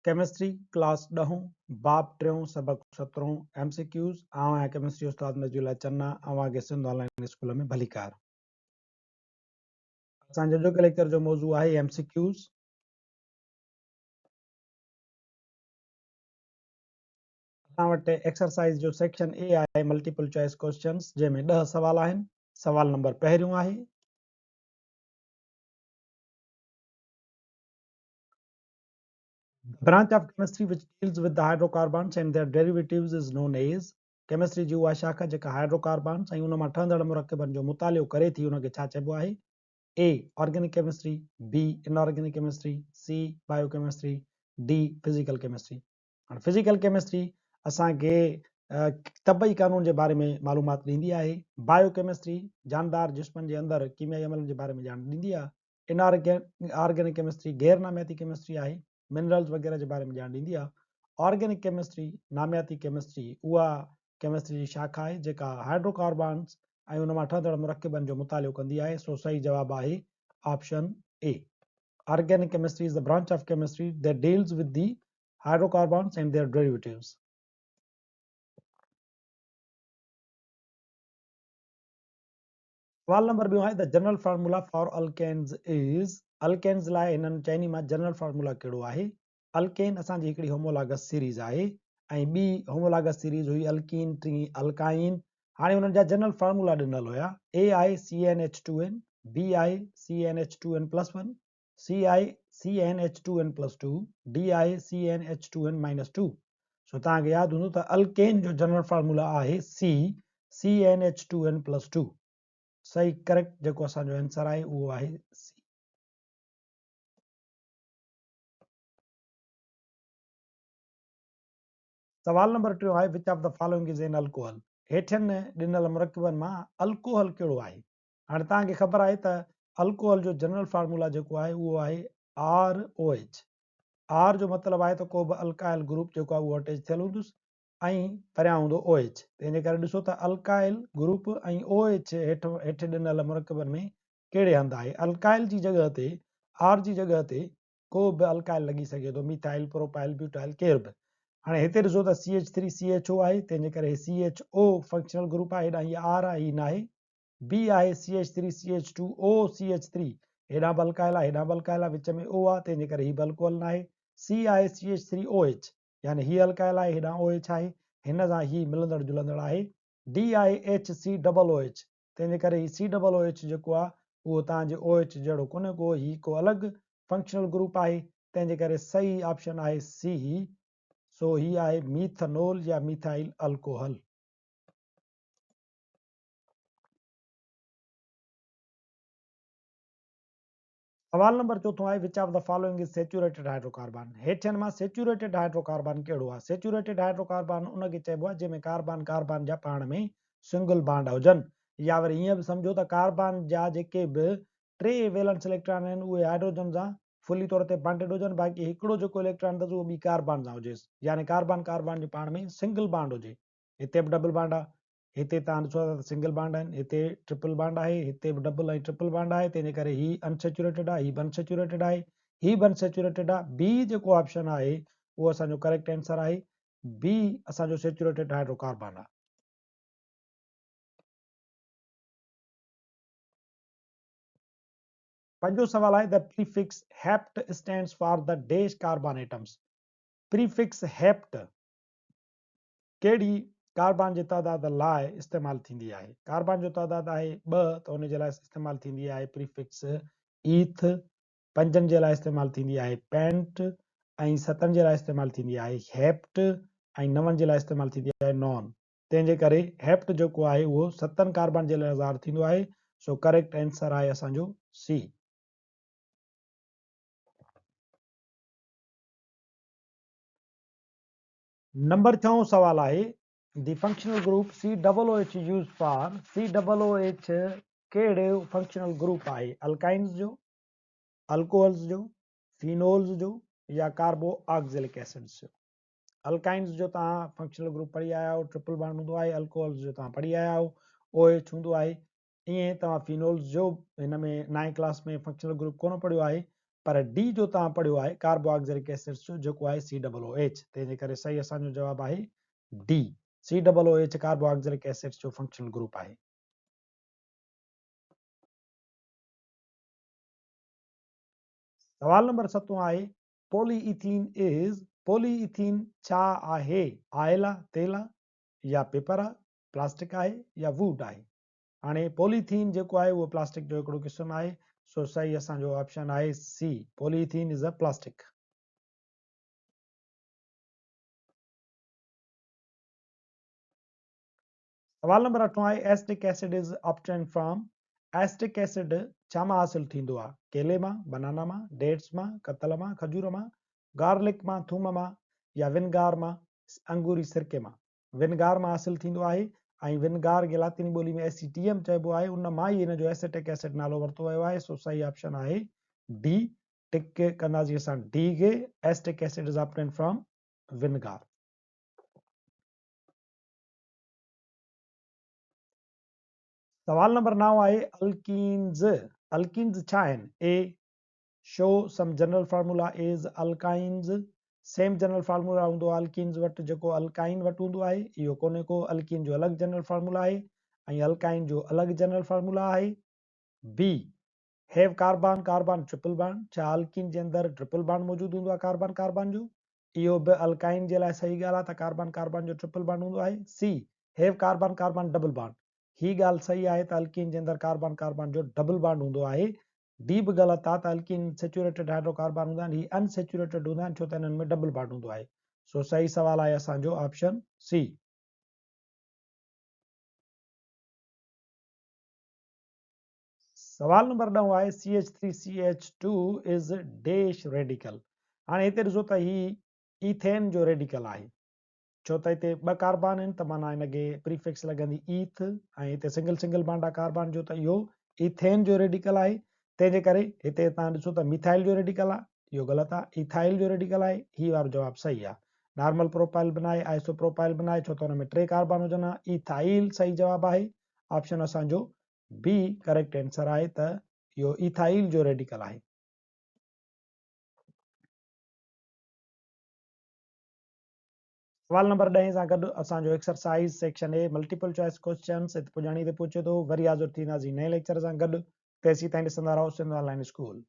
Chemistry class 10 बाप 3 सबक 17 MCQs आवां केमिस्ट्री उस्ताद नजूला चन्ना आवां के सिंध ऑनलाइन स्कूल में भलीकार असांजो जो लेक्चर जो मौजू आहे MCQs असां वटि एक्सरसाइज जो सेक्शन ए आहे मल्टीपल चॉइस क्वेश्चंस जंहिंमें 10 सवाल आहिनि सवाल नंबर पहिरियों आहे The branch of chemistry which deals with the hydrocarbons and their derivatives is known as chemistry जी उहा शाखा जेका हाइड्रोकार्बन्स ऐं उन मां ठहंदड़ मुरकबनि जो मुतालियो करे थी उनखे छा चइबो आहे A organic chemistry, B inorganic chemistry, C biochemistry, D physical chemistry. हाणे फिजिकल केमिस्ट्री असांखे तबई कानून जे बारे में मालूमात ॾींदी आहे बायोकेमिस्ट्री जानदार जिस्मनि जे अंदरि कीमियाई अमलनि जे बारे में ॼाण ॾींदी आहे इनऑर्गेनिक केमिस्ट्री गैर नामियाती केमिस्ट्री आहे मिनरल्स वग़ैरह जे बारे में ॼाण ॾींदी आहे ऑर्गेनिक केमिस्ट्री नामियाती केमिस्ट्री उहा केमिस्ट्री जी शाखा आहे जेका हाइड्रोकार्बन्स ऐं उन मां ठहंदड़ मुरकबनि जो मुतालियो कंदी आहे सो सही जवाबु आहे option A organic chemistry is the branch of chemistry that deals with the hydrocarbons and their derivatives. सवाल नंबर ॿियो आहे the general formula for alkanes is alkanes लाइ हिननि चइनी मां जनरल फार्मूला कहिड़ो आहे अल्केन असांजी हिकिड़ी होमोलागस सीरीज़ आहे ऐं ॿी होमोलागस सीरीज़ हुई अल्कीन टी अल्काइन हाणे हुननि जा जनरल फार्मूला ॾिनल हुया ए आहे CnH2n B आहे CnH2n+1 C आहे CnH2n+2 D आहे CnH2n-2 सो तव्हांखे यादि हूंदो त अल्केन जो जनरल फार्मूला आहे C CnH2n+2 सही करेक्ट जेको असांजो आंसर आहे उहो आहे C सवाल नंबर 3 आहे which of the following is an alcohol हेठियनि ॾिनल मुरकबनि मां अल्कोहल कहिड़ो आहे हाणे तव्हांखे ख़बर आहे त अल्कोहल जो जनरल फार्मूला जेको आहे उहो आहे ROH R जो मतिलबु आहे त को बि अल्काइल ग्रुप जेको आहे उहो अटैच थियल हूंदुसि ऐं परियां हूंदो OH तंहिंजे करे ॾिसो त अल्काइल ग्रुप ऐं OH हेठि ॾिनल मुरकबनि में कहिड़े हंधि आहे अल्काइल जी जॻह ते R जी जॻह ते को बि अल्काइल लॻी सघे थो मिथाइल प्रोपाइल ब्यूटाइल केर बि हाणे हिते ॾिसो त CH3CHO आहे तंहिंजे करे CHO फंक्शनल ग्रुप आहे हेॾां हीअ R आहे हीअ न आहे B आहे CH3CH2O CH3 हेॾां बि अल्काइल आहे हेॾां बि अल्काइल आहे विच में O आहे तंहिंजे करे हीअ बि अल्कोहल न आहे C आहे CH3OH यानी हीअ अल्काइल आहे हेॾां OH आहे हिन सां हीअ मिलंदड़ जुलंदड़ आहे D आहे HCOOH तंहिंजे करे हीअ COOH जेको आहे उहो तव्हांजे OH जहिड़ो कोन्हे को हीअ को अलॻि फंक्शनल ग्रुप आहे तंहिंजे करे सही ऑप्शन आहे C सो ही आहे मीथनोल या मिथाइल अल्कोहल सवाल नंबर 4 आहे which of the following is saturated hydrocarbon हेठियनि मां सेचुरेटेड हाइड्रोकार्बन कहिड़ो आहे सेचुरेटेड हाइड्रोकार्बन उनखे चइबो आहे जंहिंमें कार्बन कार्बन जा पाण में सिंगल बॉन्ड हुजनि या वरी ईअं बि सम्झो त कार्बन जा जेके बि 3 वैलेंस इलेक्ट्रॉन आहिनि उहे हाइड्रोजन सां फुली तौर ते बॉन्डेड हुजनि बाक़ी हिकिड़ो जेको इलेक्ट्रॉन अथसि उहो ॿी कार्बन सां हुजेसि यानी कार्बन कार्बन जे पाण में सिंगल बॉन्ड हुजे हिते बि डबल बॉन्ड आहे हिते तव्हां ॾिसो त सिंगल बॉन्ड आहिनि हिते ट्रिपल बॉन्ड आहे हिते बि डबल ऐं ट्रिपल बॉन्ड आहे तंहिंजे करे ही अनसेचुरेटेड आहे ही बि अनसेचुरेटेड आहे ही बि अनसेचुरेटेड आहे बी जेको ऑप्शन आहे उहो असांजो करेक्ट आंसर आहे बी असांजो सेचुरेटेड हाइड्रोकार्बन आहे पंजो सवाल आहे the prefix hept stands for the dash carbon atoms prefix hept कहिड़ी कार्बन जे तइदाद लाइ इस्तेमालु थींदी आहे कार्बन जो तइदाद आहे 2 त उन जे लाइ इस्तेमालु थींदी आहे प्रीफिक्स ईथ 5 जे लाइ इस्तेमालु थींदी आहे पेंट ऐं 7 जे लाइ इस्तेमालु थींदी आहे हेप्ट ऐं 9 जे लाइ इस्तेमालु थींदी आहे नॉन तंहिंजे करे हेप्ट जेको आहे उहो 7 कार्बन जे लाइ ज़ाहिर थींदो आहे सो करेक्ट आंसर आहे असांजो सी नंबर 6 सवाल आहे the functional group COOH used for COOH कहिड़े फंक्शनल ग्रुप आहे अल्काइन्स जो अल्कोहल्स जो फिनोल्स जो या कार्बो ऑक्सिलिक एसिड्स जो अल्काइन्स जो तव्हां फंक्शनल ग्रुप पढ़ी आया आहियो ट्रिपल बॉन्ड हूंदो आहे अल्कोहल्स जो तव्हां पढ़ी आया आहियो OH हूंदो आहे ईअं तव्हां फिनोल्स जो हिन में 9 क्लास में फंक्शनल ग्रुप कोन पढ़ियो आहे पर डी जो तव्हां पढ़ियो आहे कार्बोऑक्सिलिक एसिड्स जो जेको आहे COOH, तंहिंजे करे सही असांजो जवाबु आहे डी। COOH कार्बोऑक्सिलिक एसिड्स जो फंक्शनल ग्रुप आहे। सवाल नंबर 7 आहे पॉलीइथीन छा आहे? आयल आहे, तेल आहे, या पेपर आहे, प्लास्टिक आहे, या वुड आहे? हाणे पॉलीथीन जेको आहे उहो प्लास्टिक जो हिकिड़ो क़िस्म आहे, सो सही असांजो ऑप्शन आहे C, polythene is a plastic. सवाल नंबर 8 आहे acetic acid is obtain from. Acetic acid छा मां हासिल थींदो आहे? केले मां, बनाना मां, डेट्स मां, कतल मां, खजूर मां, गार्लिक मां, थूम मां, या विनगार मां, अंगूरी सिरके मां? विनगार मां हासिल थींदो आहे, ऐं विनगार खे लातीनी ॿोली में एसीटीएम चइबो आहे, उन मां ई हिन जो एसिटिक एसिड नालो वरितो वियो आहे, सो सही ऑप्शन आहे डी। टिक कंदासीं असां डी खे, acetic acid is obtain from vinegar. सवाल नंबर 9 आहे अल्कीन्स छा आहिनि? A show some general formula is alkynes. Same general formula हूंदो आहे अल्कीन्स वटि जेको अल्काइन वटि हूंदो आहे, इहो कोन्हे को। अल्कीन जो अलॻि जनरल फार्मूला आहे ऐं अल्काइन जो अलॻि जनरल फार्मूला आहे। B have carbon carbon triple bond, छा अल्कीन जे अंदरि ट्रिपल बॉन्ड मौजूदु हूंदो आहे कार्बन कार्बन जो? इहो बि अल्काइन जे लाइ सही ॻाल्हि आहे त कार्बन कार्बन जो ट्रिपल बॉन्ड हूंदो आहे। C have carbon carbon double bond, ही ॻाल्हि सही आहे त अल्कीन जे अंदरि कार्बन कार्बन जो डबल बॉन्ड हूंदो आहे। डी बि ग़लति आहे त अल्कीन सेचुरेटेड हाइड्रोकार्बन हूंदा आहिनि, ही अनसेचुरेटेड हूंदा आहिनि, छो त हिननि में डबल बॉन्ड हूंदो आहे। सो सही सवाल आहे असांजो ऑप्शन सी। सवाल नंबर 9 आहे CH3CH2 इज़ डैश रेडिकल। हाणे हिते ॾिसो त ही ईथेन जो रेडिकल आहे, छो त हिते ॿ कार्बन आहिनि त माना हिनखे प्रीफिक्स लॻंदी ईथ, ऐं हिते सिंगल सिंगल बॉन्ड आहे कार्बन जो, त इहो ईथेन जो रेडिकल आहे। तंहिंजे करे हिते तव्हां ॾिसो त मिथाइल जो रेडिकल आहे, इहो ग़लति आहे। इथाइल जो रेडिकल आहे, ही वारो जवाबु सही आहे। नॉर्मल प्रोपाइल बनाए, आइसो प्रोपाइल बनाए, छो त हुन में 3 कार्बन हुजनि हा। इथाइल सही जवाबु आहे, ऑप्शन असांजो बी करेक्ट आंसर आहे त इहो इथाइल जो रेडिकल आहे। सवाल नंबर 10 सां गॾु असांजो exercise section A multiple choice questions हिते पुॼाणी ते पहुचे थो। वरी हाज़िर थींदासीं नए लेक्चर सां गॾु। तेसीं ताईं ॾिसंदा रहो सिंध ऑनलाइन स्कूल।